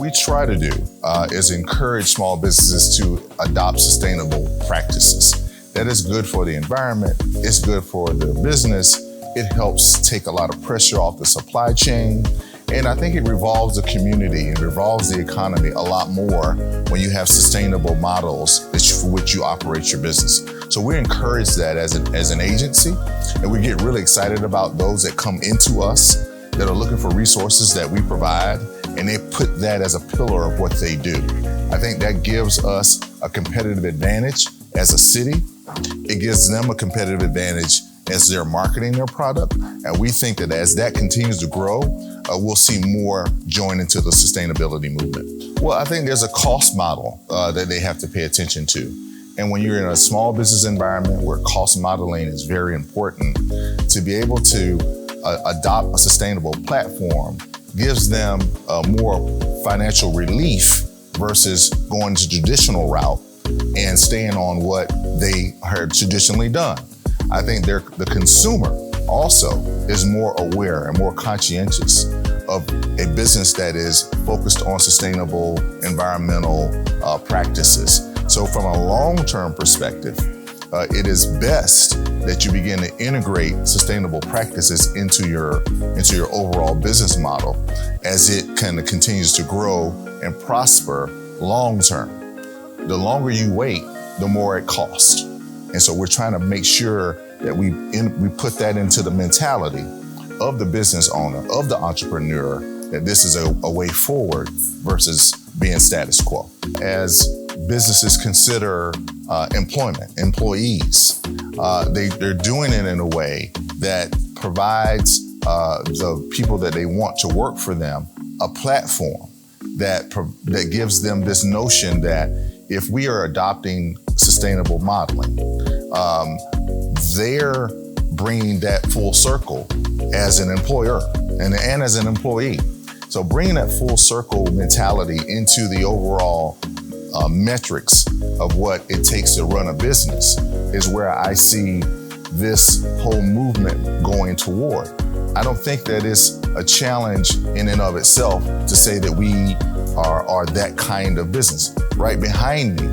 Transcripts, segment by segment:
we try to do is encourage small businesses to adopt sustainable practices. That is good for the environment, it's good for the business, it helps take a lot of pressure off the supply chain, and I think it revolves the community and revolves the economy a lot more when you have sustainable models for which you operate your business. So we encourage that as an agency, and we get really excited about those that come into us that are looking for resources that we provide, and they put that as a pillar of what they do. I think that gives us a competitive advantage as a city. It gives them a competitive advantage as they're marketing their product. And we think that as that continues to grow, we'll see more join into the sustainability movement. Well, I think there's a cost model that they have to pay attention to. And when you're in a small business environment where cost modeling is very important, to be able to adopt a sustainable platform gives them more financial relief versus going the traditional route and staying on what they had traditionally done. I think the consumer also is more aware and more conscientious of a business that is focused on sustainable environmental practices. So from a long-term perspective, it is best that you begin to integrate sustainable practices into your overall business model as it kind of continues to grow and prosper long-term. The longer you wait, the more it costs. And so we're trying to make sure that we put that into the mentality of the business owner, of the entrepreneur, that this is a way forward versus being status quo. As businesses consider employment, employees, they're doing it in a way that provides the people that they want to work for them a platform that gives them this notion that if we are adopting sustainable modeling, they're bringing that full circle as an employer and as an employee. So bringing that full circle mentality into the overall metrics of what it takes to run a business is where I see this whole movement going toward. I don't think that is a challenge in and of itself to say that we are that kind of business. Right behind me,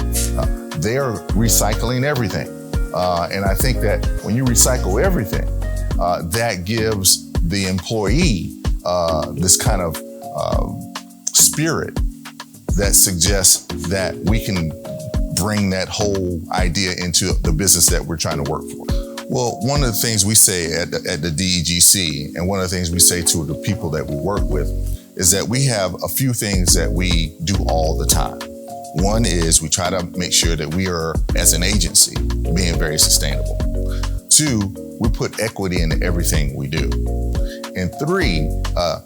they're recycling everything. And I think that when you recycle everything, that gives the employee this kind of spirit that suggests that we can bring that whole idea into the business that we're trying to work for. Well, one of the things we say at the DEGC, and one of the things we say to the people that we work with, is that we have a few things that we do all the time. One is we try to make sure that we are, as an agency, being very sustainable. Two, we put equity into everything we do. And three,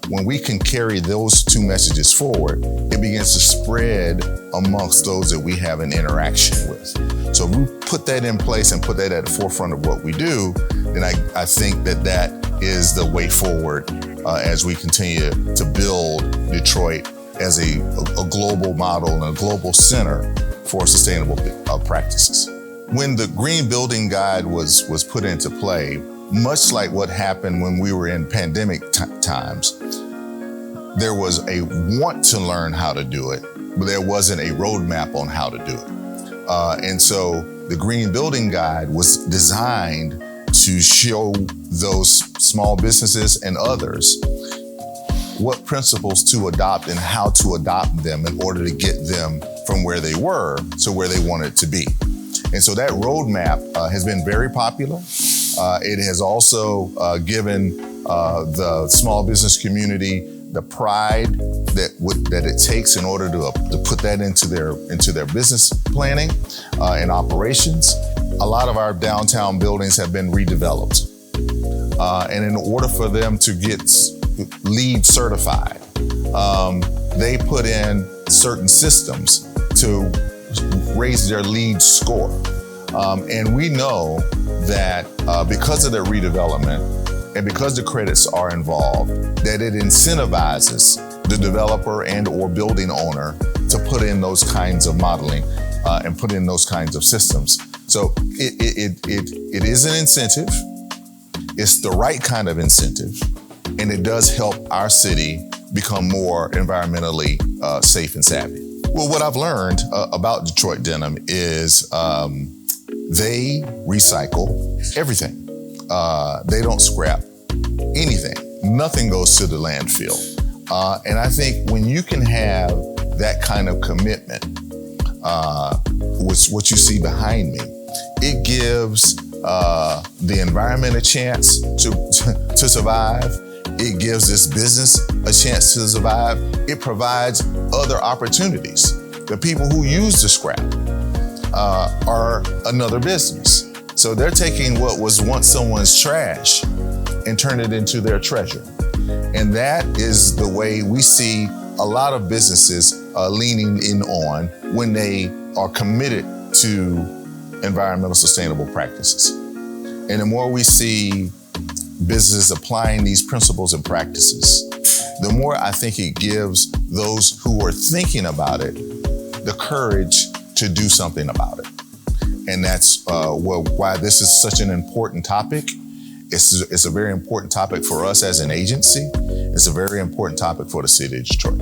when we can carry those two messages forward, it begins to spread amongst those that we have an interaction with. So if we put that in place and put that at the forefront of what we do, then I think that is the way forward as we continue to build Detroit as a global model and a global center for sustainable practices. When the Green Building Guide was put into play, much like what happened when we were in pandemic times, there was a want to learn how to do it, but there wasn't a roadmap on how to do it. And so the Green Building Guide was designed to show those small businesses and others what principles to adopt and how to adopt them in order to get them from where they were to where they wanted to be. And so that roadmap has been very popular. It has also given the small business community the pride that it takes in order to put that into their business planning and operations. A lot of our downtown buildings have been redeveloped. And in order for them to get LEED certified, they put in certain systems to raise their LEED score. And we know that because of their redevelopment and because the credits are involved, that it incentivizes the developer and or building owner to put in those kinds of modeling and put in those kinds of systems. So it is an incentive. It's the right kind of incentive. And it does help our city become more environmentally safe and savvy. Well, what I've learned about Detroit Denim is they recycle everything. They don't scrap anything. Nothing goes to the landfill. And I think when you can have that kind of commitment, with what you see behind me, it gives the environment a chance to survive. It gives this business a chance to survive. It provides other opportunities. The people who use the scrap are another business. So they're taking what was once someone's trash and turn it into their treasure. And that is the way we see a lot of businesses leaning in on when they are committed to environmental sustainable practices. And the more we see businesses applying these principles and practices, the more I think it gives those who are thinking about it the courage to do something about it. And that's why this is such an important topic. It's a very important topic for us as an agency. It's a very important topic for the city of Detroit.